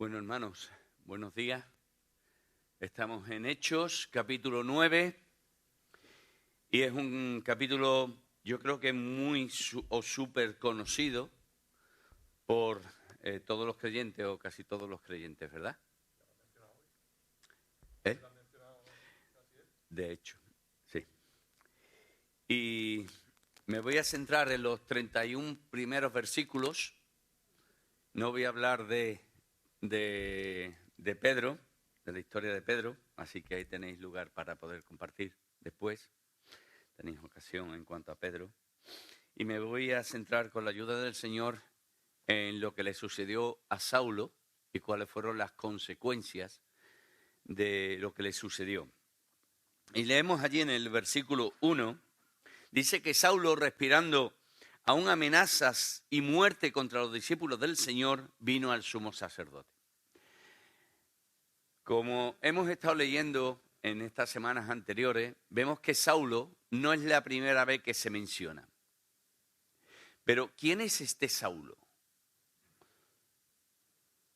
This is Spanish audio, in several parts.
Bueno, hermanos, buenos días. Estamos en Hechos, capítulo 9, y es un capítulo, yo creo que muy súper conocido por todos los creyentes, o casi todos los creyentes, ¿verdad? ¿Eh? De hecho, sí. Y me voy a centrar en los 31 primeros versículos. No voy a hablar de Pedro, de la historia de Pedro, así que ahí tenéis lugar para poder compartir después. Tenéis ocasión en cuanto a Pedro. Y me voy a centrar con la ayuda del Señor en lo que le sucedió a Saulo y cuáles fueron las consecuencias de lo que le sucedió. Y leemos allí en el versículo 1, dice que Saulo, respirando aún amenazas y muerte contra los discípulos del Señor, vino al sumo sacerdote. Como hemos estado leyendo en estas semanas anteriores, vemos que Saulo no es la primera vez que se menciona. Pero, ¿quién es este Saulo?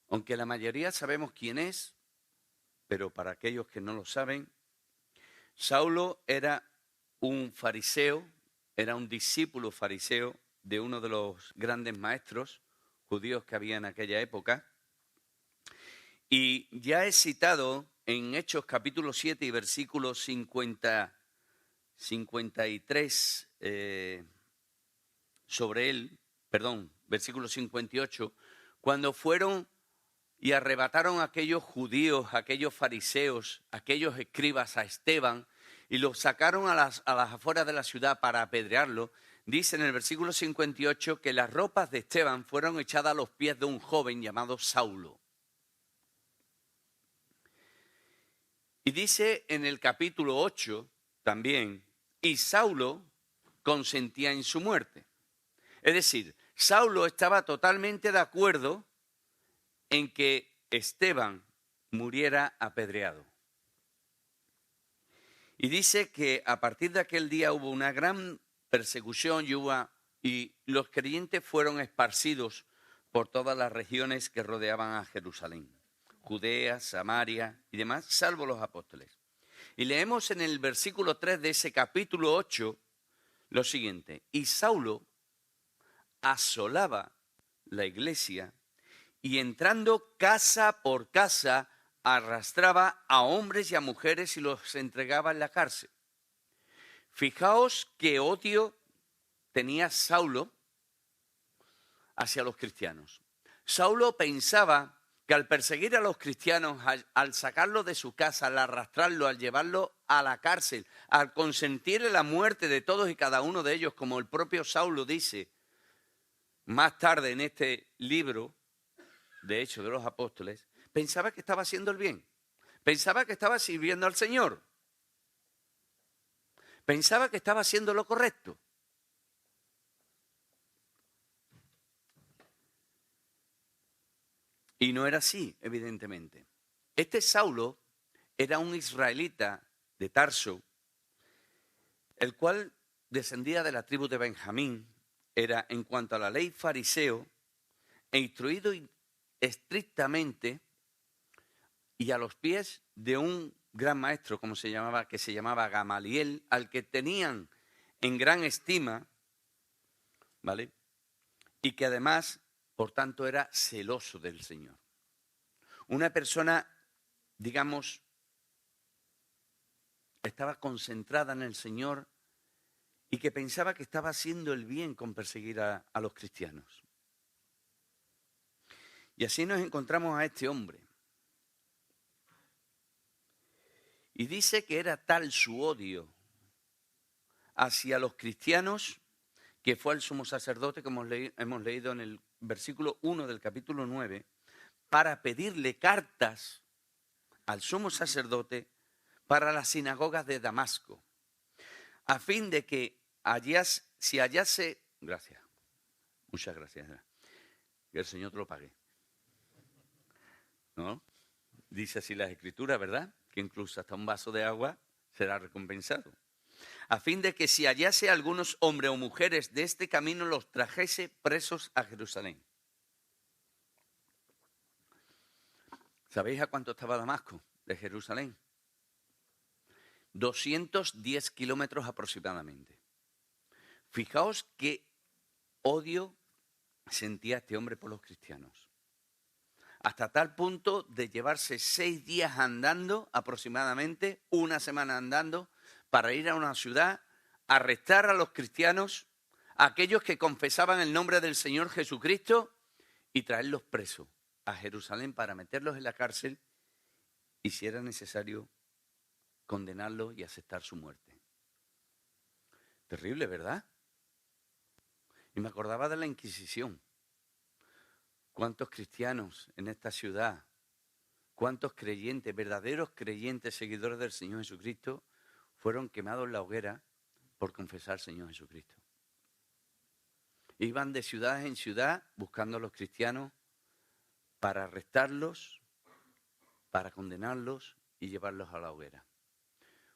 Aunque la mayoría sabemos quién es, pero para aquellos que no lo saben, Saulo era un fariseo, era un discípulo fariseo de uno de los grandes maestros judíos que había en aquella época. Y ya he citado en Hechos capítulo 7 y versículo 53 sobre él, versículo 58, cuando fueron y arrebataron a aquellos judíos, a aquellos fariseos, a aquellos escribas a Esteban y los sacaron a las afueras de la ciudad para apedrearlo. Dice en el versículo 58 que las ropas de Esteban fueron echadas a los pies de un joven llamado Saulo. Y dice en el capítulo 8 también, y Saulo consentía en su muerte. Es decir, Saulo estaba totalmente de acuerdo en que Esteban muriera apedreado. Y dice que a partir de aquel día hubo una gran persecución y los creyentes fueron esparcidos por todas las regiones que rodeaban a Jerusalén. Judea, Samaria y demás, salvo los apóstoles. Y leemos en el versículo 3 de ese capítulo 8 lo siguiente: y Saulo asolaba la iglesia y entrando casa por casa arrastraba a hombres y a mujeres y los entregaba en la cárcel. Fijaos qué odio tenía Saulo hacia los cristianos. Saulo pensaba que al perseguir a los cristianos, al sacarlo de su casa, al arrastrarlo, al llevarlo a la cárcel, al consentir la muerte de todos y cada uno de ellos, como el propio Saulo dice más tarde en este libro, de Hechos de los Apóstoles, pensaba que estaba haciendo el bien, pensaba que estaba sirviendo al Señor, pensaba que estaba haciendo lo correcto. Y no era así, evidentemente. Este Saulo era un israelita de Tarso, el cual descendía de la tribu de Benjamín, era en cuanto a la ley fariseo, e instruido estrictamente y a los pies de un gran maestro, que se llamaba Gamaliel, al que tenían en gran estima, ¿vale? Y que además, por tanto, era celoso del Señor. Una persona, digamos, estaba concentrada en el Señor y que pensaba que estaba haciendo el bien con perseguir a los cristianos. Y así nos encontramos a este hombre. Y dice que era tal su odio hacia los cristianos que fue al sumo sacerdote, como hemos leído en el versículo 1 del capítulo 9, para pedirle cartas al sumo sacerdote para las sinagogas de Damasco, a fin de que si hallase, gracias, muchas gracias, que el Señor te lo pague, ¿no? Dice así las Escrituras, ¿verdad? Que incluso hasta un vaso de agua será recompensado. A fin de que si hallase algunos hombres o mujeres de este camino los trajese presos a Jerusalén. ¿Sabéis a cuánto estaba Damasco de Jerusalén? 210 kilómetros aproximadamente. Fijaos qué odio sentía este hombre por los cristianos. Hasta tal punto de llevarse 6 días andando, aproximadamente, una semana andando, para ir a una ciudad, arrestar a los cristianos, a aquellos que confesaban el nombre del Señor Jesucristo, y traerlos presos a Jerusalén para meterlos en la cárcel y, si era necesario, condenarlos y aceptar su muerte. Terrible, ¿verdad? Y me acordaba de la Inquisición. ¿Cuántos cristianos en esta ciudad, cuántos creyentes, verdaderos creyentes, seguidores del Señor Jesucristo, fueron quemados en la hoguera por confesar al Señor Jesucristo? Iban de ciudad en ciudad buscando a los cristianos para arrestarlos, para condenarlos y llevarlos a la hoguera.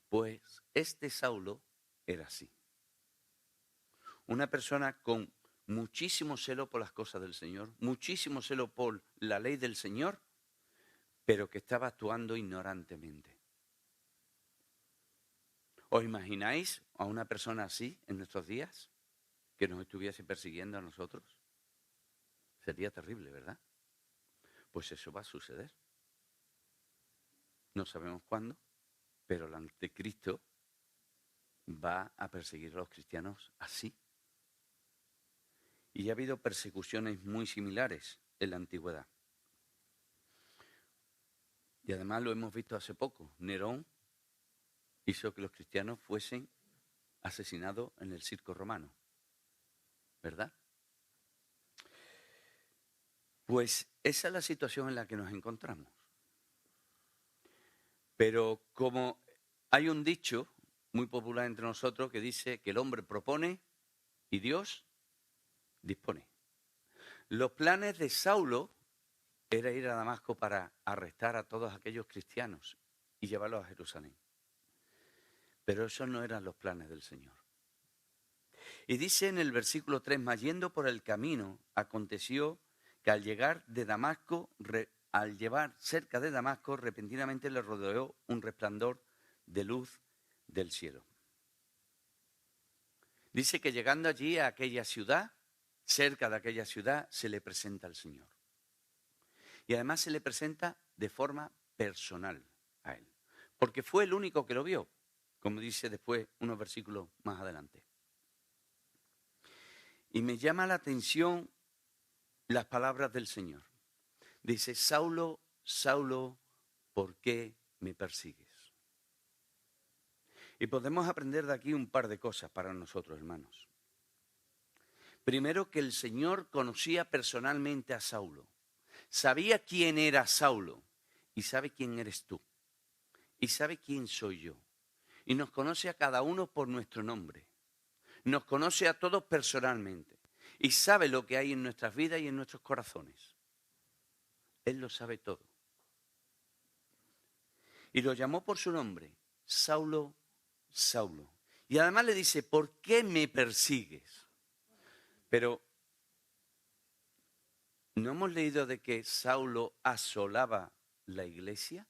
Pues este Saulo era así. Una persona con muchísimo celo por las cosas del Señor, muchísimo celo por la ley del Señor, pero que estaba actuando ignorantemente. ¿Os imagináis a una persona así en nuestros días? Que nos estuviese persiguiendo a nosotros. Sería terrible, ¿verdad? Pues eso va a suceder. No sabemos cuándo, pero el anticristo va a perseguir a los cristianos así. Y ha habido persecuciones muy similares en la antigüedad. Y además lo hemos visto hace poco. Nerón hizo que los cristianos fuesen asesinados en el circo romano. ¿Verdad? Pues esa es la situación en la que nos encontramos. Pero como hay un dicho muy popular entre nosotros que dice que el hombre propone y Dios dispone. Los planes de Saulo era ir a Damasco para arrestar a todos aquellos cristianos y llevarlos a Jerusalén. Pero esos no eran los planes del Señor. Y dice en el versículo 3, mas yendo por el camino, aconteció que al llegar cerca de Damasco, repentinamente le rodeó un resplandor de luz del cielo. Dice que llegando allí a aquella ciudad, cerca de aquella ciudad, se le presenta al Señor. Y además se le presenta de forma personal a él. Porque fue el único que lo vio, como dice después unos versículos más adelante. Y me llama la atención las palabras del Señor. Dice, Saulo, Saulo, ¿por qué me persigues? Y podemos aprender de aquí un par de cosas para nosotros, hermanos. Primero, que el Señor conocía personalmente a Saulo. Sabía quién era Saulo y sabe quién eres tú. Y sabe quién soy yo. Y nos conoce a cada uno por nuestro nombre. Nos conoce a todos personalmente. Y sabe lo que hay en nuestras vidas y en nuestros corazones. Él lo sabe todo. Y lo llamó por su nombre, Saulo, Saulo. Y además le dice, ¿por qué me persigues? Pero, ¿no hemos leído de que Saulo asolaba la iglesia?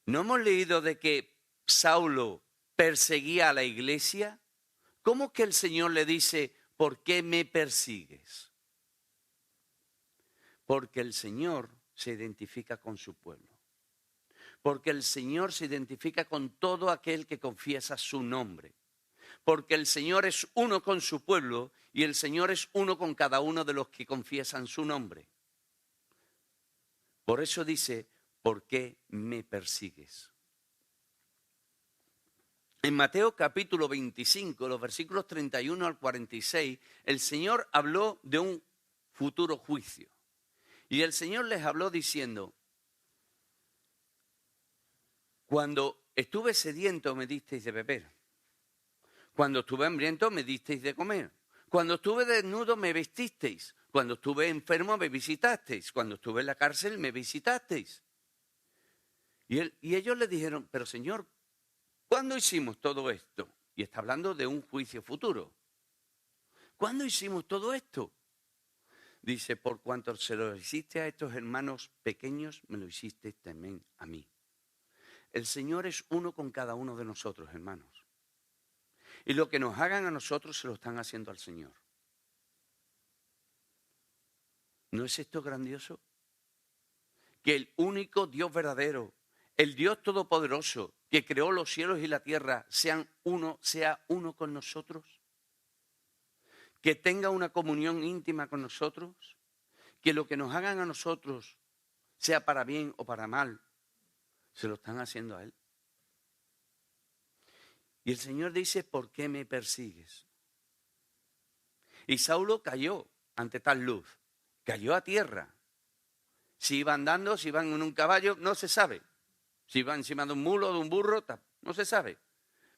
¿No hemos leído de que Saulo perseguía a la iglesia? ¿Cómo que el Señor le dice, ¿por qué me persigues? Porque el Señor se identifica con su pueblo. Porque el Señor se identifica con todo aquel que confiesa su nombre. Porque el Señor es uno con su pueblo y el Señor es uno con cada uno de los que confiesan su nombre. Por eso dice, ¿por qué me persigues? En Mateo capítulo 25, los versículos 31 al 46, el Señor habló de un futuro juicio. Y el Señor les habló diciendo, cuando estuve sediento me disteis de beber. Cuando estuve hambriento me disteis de comer. Cuando estuve desnudo me vestisteis. Cuando estuve enfermo me visitasteis. Cuando estuve en la cárcel me visitasteis. Y ellos le dijeron, pero Señor, ¿cuándo hicimos todo esto? Y está hablando de un juicio futuro. ¿Cuándo hicimos todo esto? Dice, por cuanto se lo hiciste a estos hermanos pequeños, me lo hiciste también a mí. El Señor es uno con cada uno de nosotros, hermanos. Y lo que nos hagan a nosotros se lo están haciendo al Señor. ¿No es esto grandioso? Que el único Dios verdadero, el Dios todopoderoso, que creó los cielos y la tierra, sea uno con nosotros. Que tenga una comunión íntima con nosotros. Que lo que nos hagan a nosotros, sea para bien o para mal, se lo están haciendo a Él. Y el Señor dice, ¿por qué me persigues? Y Saulo cayó ante tal luz, cayó a tierra. Si iba andando, si iban en un caballo, no se sabe. Si iba encima de un mulo, de un burro, no se sabe.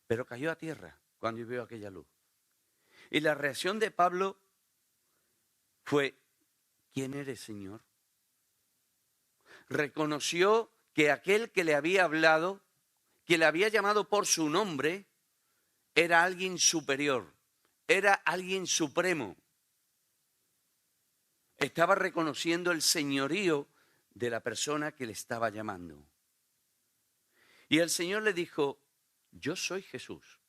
Pero cayó a tierra cuando vio aquella luz. Y la reacción de Pablo fue, ¿quién eres, Señor? Reconoció que aquel que le había hablado, que le había llamado por su nombre, era alguien superior, era alguien supremo. Estaba reconociendo el señorío de la persona que le estaba llamando. Y el Señor le dijo, yo soy Jesús,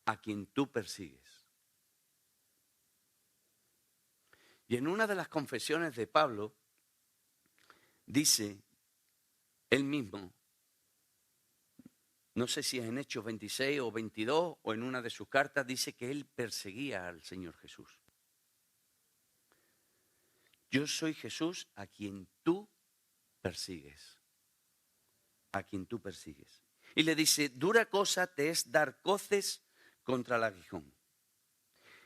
a quien tú persigues. Y en una de las confesiones de Pablo, dice él mismo, no sé si es en Hechos 26 o 22 o en una de sus cartas, dice que él perseguía al Señor Jesús. Yo soy Jesús a quien tú persigues. A quien tú persigues. Y le dice, dura cosa te es dar coces contra el aguijón.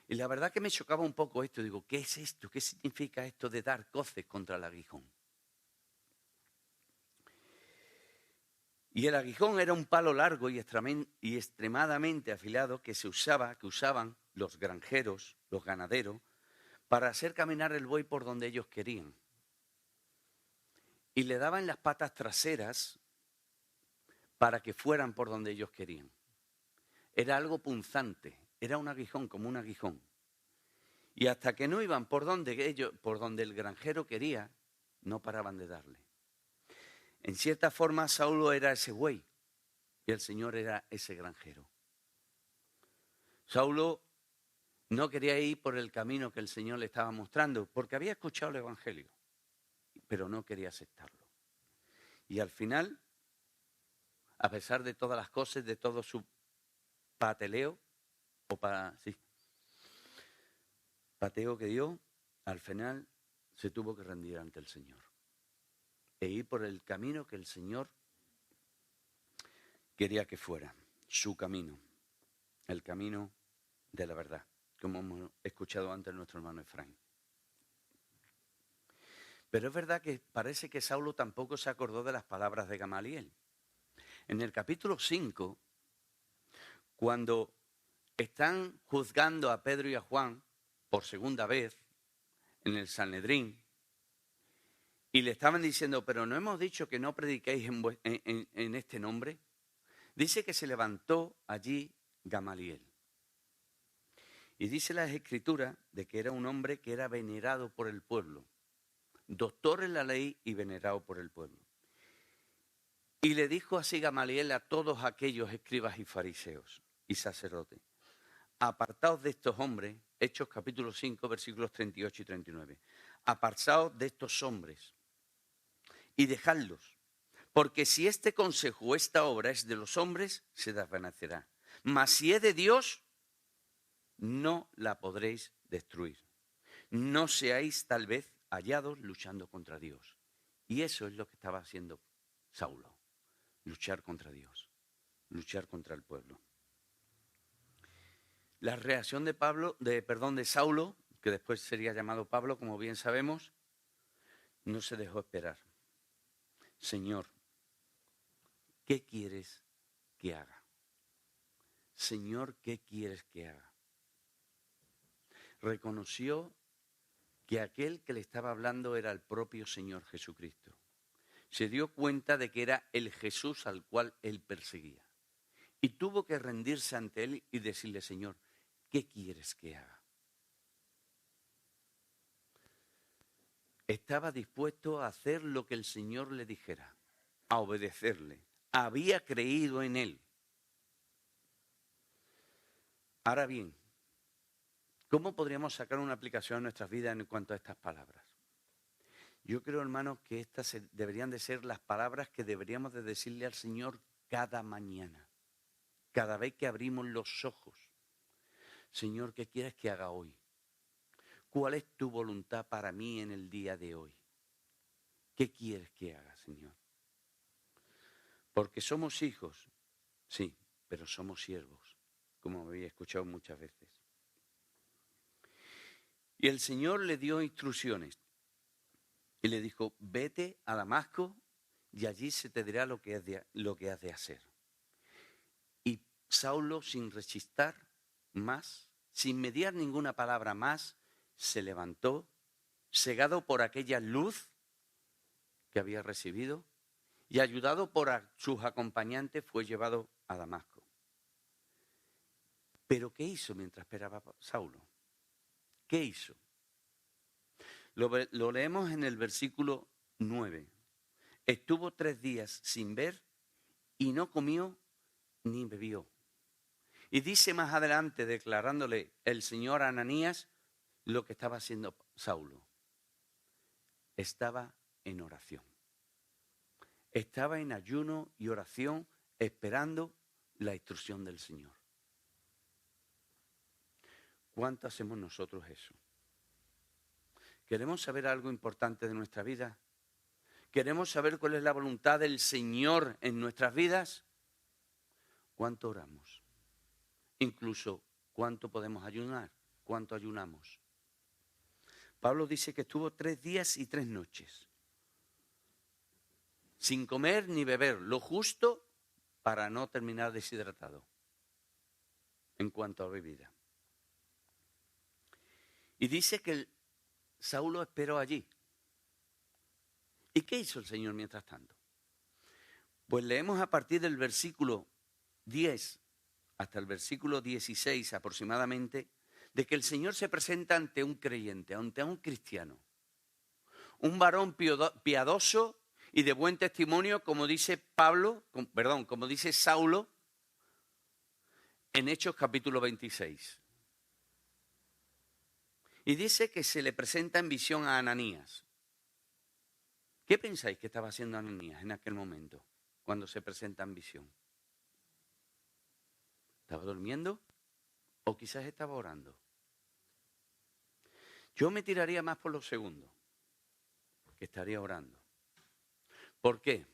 Y la verdad que me chocaba un poco esto. Digo, ¿qué es esto? ¿Qué significa esto de dar coces contra el aguijón? Y el aguijón era un palo largo y extremadamente afilado que usaban los granjeros, los ganaderos, para hacer caminar el buey por donde ellos querían. Y le daban las patas traseras para que fueran por donde ellos querían. Era algo punzante, era un aguijón, como un aguijón. Y hasta que no iban por donde el granjero quería, no paraban de darle. En cierta forma, Saulo era ese buey y el Señor era ese granjero. Saulo no quería ir por el camino que el Señor le estaba mostrando, porque había escuchado el Evangelio, pero no quería aceptarlo. Y al final, a pesar de todas las cosas, de todo su pateleo, pateo que dio, al final se tuvo que rendir ante el Señor e ir por el camino que el Señor quería que fuera, su camino, el camino de la verdad, como hemos escuchado antes nuestro hermano Efraín. Pero es verdad que parece que Saulo tampoco se acordó de las palabras de Gamaliel. En el capítulo 5, cuando están juzgando a Pedro y a Juan por segunda vez en el Sanedrín, y le estaban diciendo, pero ¿no hemos dicho que no prediquéis en este nombre? Dice que se levantó allí Gamaliel. Y dice las Escrituras de que era un hombre que era venerado por el pueblo, doctor en la ley y venerado por el pueblo. Y le dijo así Gamaliel a todos aquellos escribas y fariseos y sacerdotes, apartaos de estos hombres, Hechos capítulo 5, versículos 38 y 39, apartaos de estos hombres y dejadlos, porque si este consejo o esta obra es de los hombres, se desvanecerá. Mas si es de Dios, no la podréis destruir. No seáis tal vez hallados luchando contra Dios. Y eso es lo que estaba haciendo Saulo, luchar contra Dios, luchar contra el pueblo. La reacción de Saulo, que después sería llamado Pablo, como bien sabemos, no se dejó esperar. Señor, ¿qué quieres que haga? Señor, ¿qué quieres que haga? Reconoció que aquel que le estaba hablando era el propio Señor Jesucristo. Se dio cuenta de que era el Jesús al cual él perseguía. Y tuvo que rendirse ante él y decirle, Señor, ¿qué quieres que haga? estaba dispuesto a hacer lo que el Señor le dijera, a obedecerle. Había creído en él. Ahora bien, ¿cómo podríamos sacar una aplicación en nuestras vidas en cuanto a estas palabras? Yo creo, hermanos, que estas deberían de ser las palabras que deberíamos de decirle al Señor cada mañana, cada vez que abrimos los ojos. Señor, ¿qué quieres que haga hoy? ¿Cuál es tu voluntad para mí en el día de hoy? ¿Qué quieres que haga, Señor? Porque somos hijos, sí, pero somos siervos, como me había escuchado muchas veces. Y el Señor le dio instrucciones y le dijo, vete a Damasco y allí se te dirá lo que has de hacer. Y Saulo, sin rechistar más, sin mediar ninguna palabra más, se levantó, cegado por aquella luz que había recibido, y ayudado por sus acompañantes fue llevado a Damasco. ¿Pero qué hizo mientras esperaba Saulo? ¿Qué hizo? Lo leemos en el versículo 9. Estuvo 3 días sin ver y no comió ni bebió. Y dice más adelante, declarándole el Señor a Ananías, lo que estaba haciendo Saulo. Estaba en oración. Estaba en ayuno y oración esperando la instrucción del Señor. ¿Cuánto hacemos nosotros eso? ¿Queremos saber algo importante de nuestra vida? ¿Queremos saber cuál es la voluntad del Señor en nuestras vidas? ¿Cuánto oramos? Incluso, ¿cuánto podemos ayunar? ¿Cuánto ayunamos? Pablo dice que estuvo 3 días y 3 noches sin comer ni beber, lo justo para no terminar deshidratado en cuanto a bebida. Y dice que Saulo esperó allí. ¿Y qué hizo el Señor mientras tanto? Pues leemos a partir del versículo 10 hasta el versículo 16 aproximadamente, de que el Señor se presenta ante un creyente, ante un cristiano. Un varón piadoso y de buen testimonio, como dice como dice Saulo en Hechos capítulo 26. Y dice que se le presenta en visión a Ananías. ¿Qué pensáis que estaba haciendo Ananías en aquel momento, cuando se presenta en visión? ¿Estaba durmiendo? ¿O quizás estaba orando? Yo me tiraría más por lo segundo, que estaría orando. ¿Por qué?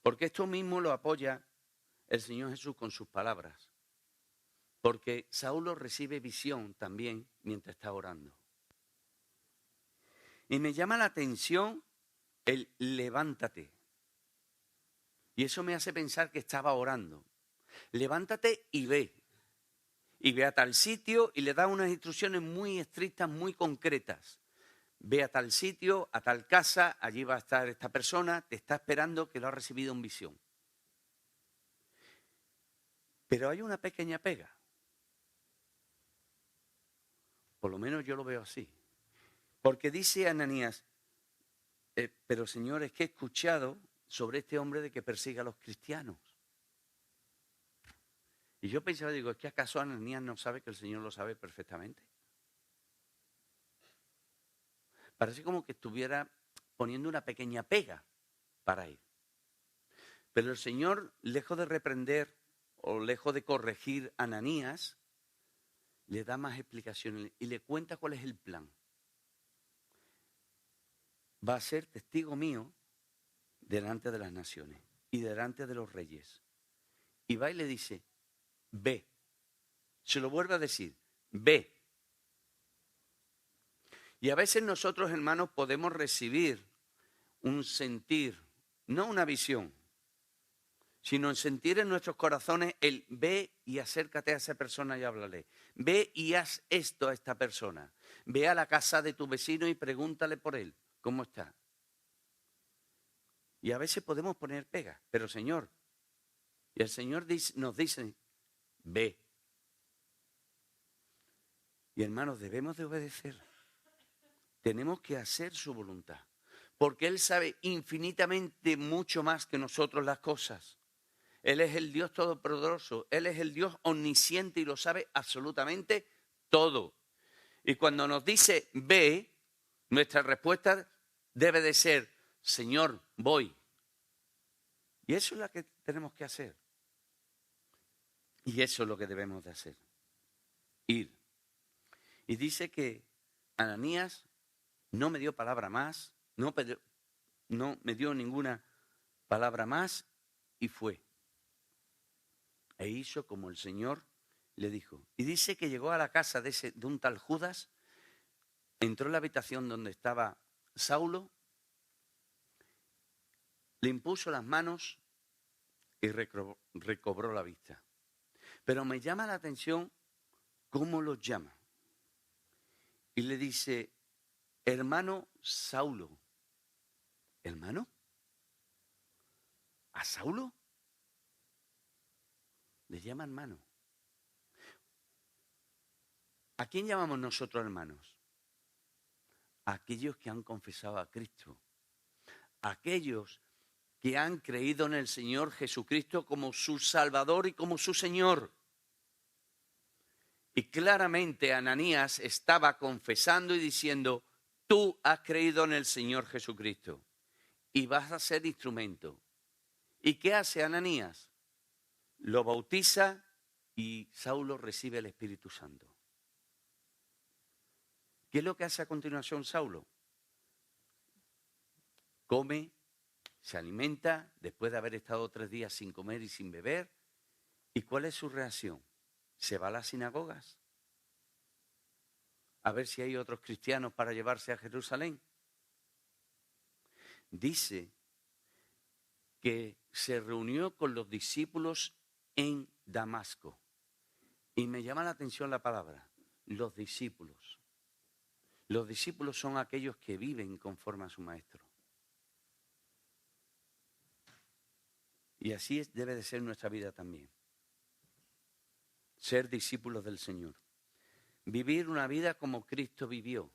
Porque esto mismo lo apoya el Señor Jesús con sus palabras. Porque Saulo recibe visión también mientras está orando. Y me llama la atención el levántate. Y eso me hace pensar que estaba orando. Levántate y ve. Y ve a tal sitio y le da unas instrucciones muy estrictas, muy concretas. Ve a tal sitio, a tal casa, allí va a estar esta persona, te está esperando, que lo ha recibido en visión. Pero hay una pequeña pega. Por lo menos yo lo veo así. Porque dice Ananías, pero Señor, es que he escuchado sobre este hombre de que persigue a los cristianos. Y yo pensaba, digo, ¿es que acaso Ananías no sabe que el Señor lo sabe perfectamente? Parece como que estuviera poniendo una pequeña pega para ir. Pero el Señor, lejos de reprender o lejos de corregir a Ananías, le da más explicaciones y le cuenta cuál es el plan. Va a ser testigo mío delante de las naciones y delante de los reyes. Y va y le dice, ve. Se lo vuelve a decir, ve. Y a veces nosotros, hermanos, podemos recibir un sentir, no una visión, sino en sentir en nuestros corazones el ve y acércate a esa persona y háblale. Ve y haz esto a esta persona. Ve a la casa de tu vecino y pregúntale por él, ¿cómo está? Y a veces podemos poner pegas, pero Señor, y el Señor nos dice, ve. Y hermanos, debemos de obedecer. Tenemos que hacer su voluntad. porque Él sabe infinitamente mucho más que nosotros las cosas. Él es el Dios todopoderoso, Él es el Dios omnisciente y lo sabe absolutamente todo. Y cuando nos dice ve, nuestra respuesta debe de ser, Señor, voy. Y eso es lo que tenemos que hacer. Y eso es lo que debemos de hacer. Ir. Y dice que Ananías no me dio palabra más, no me dio ninguna palabra más y fue. E hizo como el Señor le dijo. Y dice que llegó a la casa de un tal Judas, entró en la habitación donde estaba Saulo, le impuso las manos y recobró la vista. Pero me llama la atención cómo los llama. Y le dice, hermano Saulo. ¿Hermano? ¿A Saulo? Le llama hermano. ¿A quién llamamos nosotros hermanos? A aquellos que han confesado a Cristo. A aquellos que han creído en el Señor Jesucristo como su Salvador y como su Señor. Y claramente Ananías estaba confesando y diciendo, tú has creído en el Señor Jesucristo y vas a ser instrumento. ¿Y qué hace Ananías? Lo bautiza y Saulo recibe el Espíritu Santo. ¿Qué es lo que hace a continuación Saulo? Come, se alimenta, después de haber estado 3 días sin comer y sin beber. ¿Y cuál es su reacción? ¿Se va a las sinagogas? A ver si hay otros cristianos para llevarse a Jerusalén. Dice que se reunió con los discípulos en Damasco. Y me llama la atención la palabra, los discípulos. Los discípulos son aquellos que viven conforme a su maestro. Y así debe de ser nuestra vida también. Ser discípulos del Señor. Vivir una vida como Cristo vivió.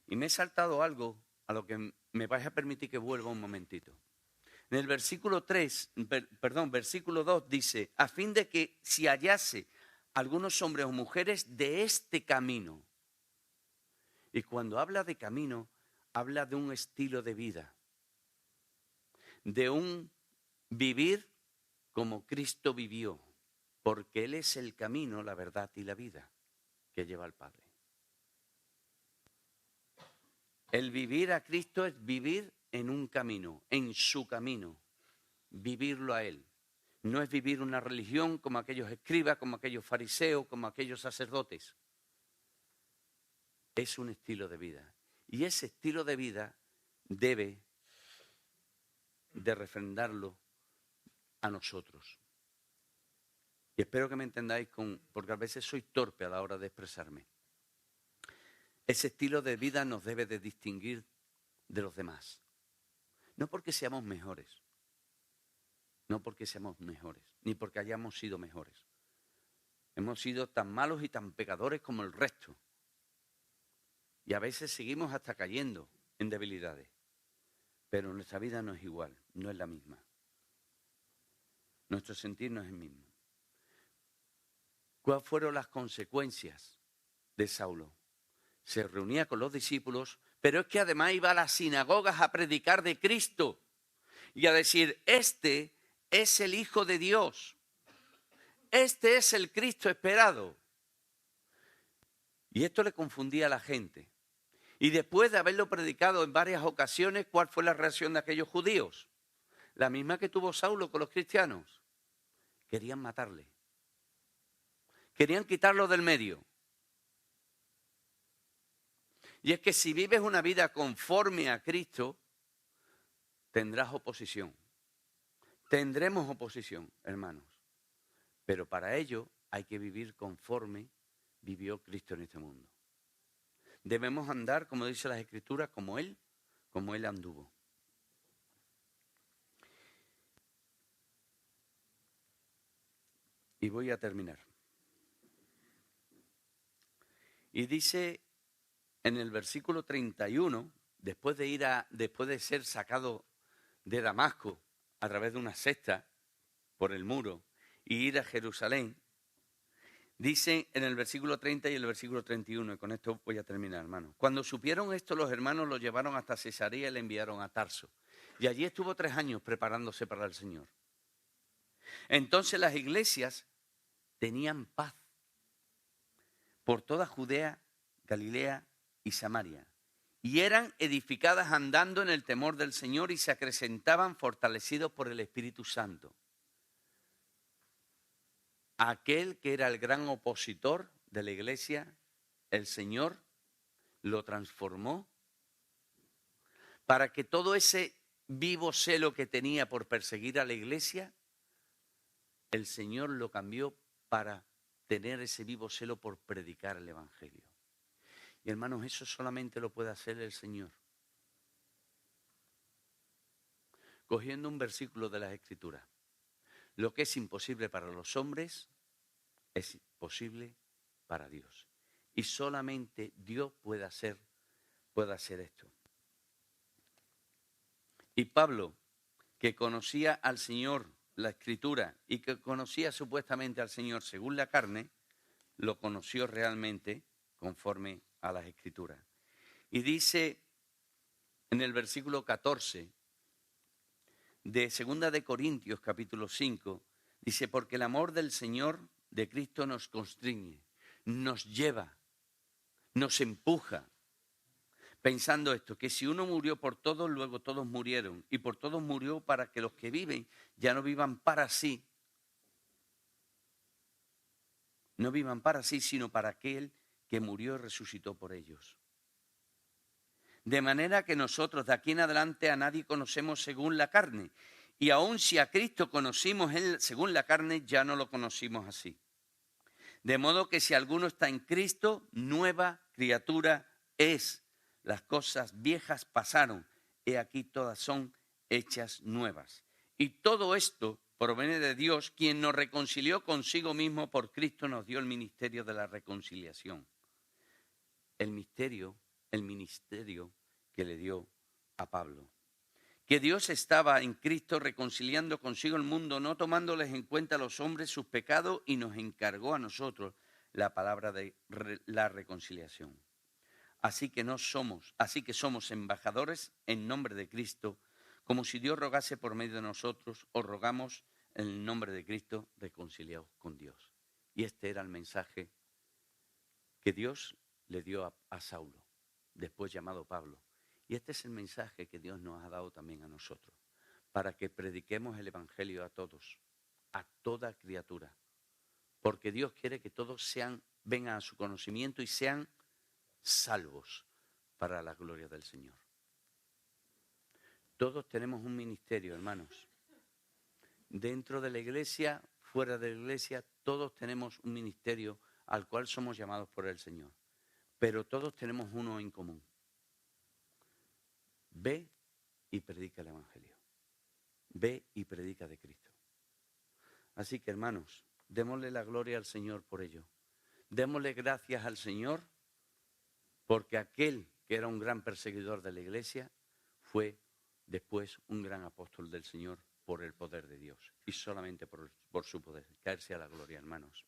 Y me he saltado algo a lo que me vais a permitir que vuelva un momentito. En el versículo 2 dice, a fin de que si hallase algunos hombres o mujeres de este camino. Y cuando habla de camino, habla de un estilo de vida. De un vivir como Cristo vivió. Porque Él es el camino, la verdad y la vida que lleva al Padre. El vivir a Cristo es vivir en un camino, en su camino, vivirlo a Él. No es vivir una religión como aquellos escribas, como aquellos fariseos, como aquellos sacerdotes. Es un estilo de vida. Y ese estilo de vida debe de refrendarlo a nosotros. Y espero que me entendáis porque a veces soy torpe a la hora de expresarme. Ese estilo de vida nos debe de distinguir de los demás. No porque seamos mejores. No porque seamos mejores, ni porque hayamos sido mejores. Hemos sido tan malos y tan pecadores como el resto. Y a veces seguimos hasta cayendo en debilidades. Pero nuestra vida no es igual, no es la misma. Nuestro sentir no es el mismo. ¿Cuáles fueron las consecuencias de Saulo? Se reunía con los discípulos, pero es que además iba a las sinagogas a predicar de Cristo y a decir, este es el Hijo de Dios. Este es el Cristo esperado. Y esto le confundía a la gente. Y después de haberlo predicado en varias ocasiones, ¿cuál fue la reacción de aquellos judíos? La misma que tuvo Saulo con los cristianos. Querían matarle. Querían quitarlo del medio. Y es que si vives una vida conforme a Cristo, tendrás oposición. Tendremos oposición, hermanos. Pero para ello hay que vivir conforme vivió Cristo en este mundo. Debemos andar, como dice las Escrituras, como Él anduvo. Y voy a terminar. Y dice en el versículo 31, después de ser sacado de Damasco a través de una cesta por el muro y ir a Jerusalén, dice en el versículo 30 y el versículo 31, y con esto voy a terminar, hermanos. Cuando supieron esto, los hermanos lo llevaron hasta Cesarea y le enviaron a Tarso. Y allí estuvo 3 años preparándose para el Señor. Entonces las iglesias tenían paz por toda Judea, Galilea y Samaria, y eran edificadas andando en el temor del Señor y se acrecentaban fortalecidos por el Espíritu Santo. Aquel que era el gran opositor de la iglesia, el Señor lo transformó para que todo ese vivo celo que tenía por perseguir a la iglesia, el Señor lo cambió para tener ese vivo celo por predicar el Evangelio. Y hermanos, eso solamente lo puede hacer el Señor. Cogiendo un versículo de las Escrituras. Lo que es imposible para los hombres es posible para Dios. Y solamente Dios puede hacer esto. Y Pablo, que conocía al Señor, la Escritura, y que conocía supuestamente al Señor según la carne, lo conoció realmente conforme a las Escrituras. Y dice en el versículo 14 de 2 de Corintios capítulo 5, dice, porque el amor del Señor de Cristo nos constriñe, nos lleva, nos empuja, pensando esto, que si uno murió por todos, luego todos murieron, y por todos murió para que los que viven ya no vivan para sí, sino para aquel que murió y resucitó por ellos. De manera que nosotros de aquí en adelante a nadie conocemos según la carne, y aun si a Cristo conocimos según la carne, ya no lo conocimos así. De modo que si alguno está en Cristo, nueva criatura es. Las cosas viejas pasaron, he aquí todas son hechas nuevas. Y todo esto proviene de Dios, quien nos reconcilió consigo mismo por Cristo, nos dio el ministerio de la reconciliación. El ministerio que le dio a Pablo. Que Dios estaba en Cristo reconciliando consigo el mundo, no tomándoles en cuenta a los hombres sus pecados, y nos encargó a nosotros la palabra de la reconciliación. Así que somos embajadores en nombre de Cristo, como si Dios rogase por medio de nosotros, os rogamos en el nombre de Cristo, reconciliaos con Dios. Y este era el mensaje que Dios le dio a Saulo, después llamado Pablo. Y este es el mensaje que Dios nos ha dado también a nosotros, para que prediquemos el Evangelio a todos, a toda criatura. Porque Dios quiere que todos vengan a su conocimiento y sean salvos para la gloria del Señor. Todos tenemos un ministerio, hermanos. Dentro de la iglesia, fuera de la iglesia, todos tenemos un ministerio al cual somos llamados por el Señor. Pero todos tenemos uno en común. Ve y predica el Evangelio. Ve y predica de Cristo. Así que, hermanos, démosle la gloria al Señor por ello. Démosle gracias al Señor porque aquel que era un gran perseguidor de la iglesia fue después un gran apóstol del Señor por el poder de Dios y solamente por su poder. Caerse a la gloria, hermanos.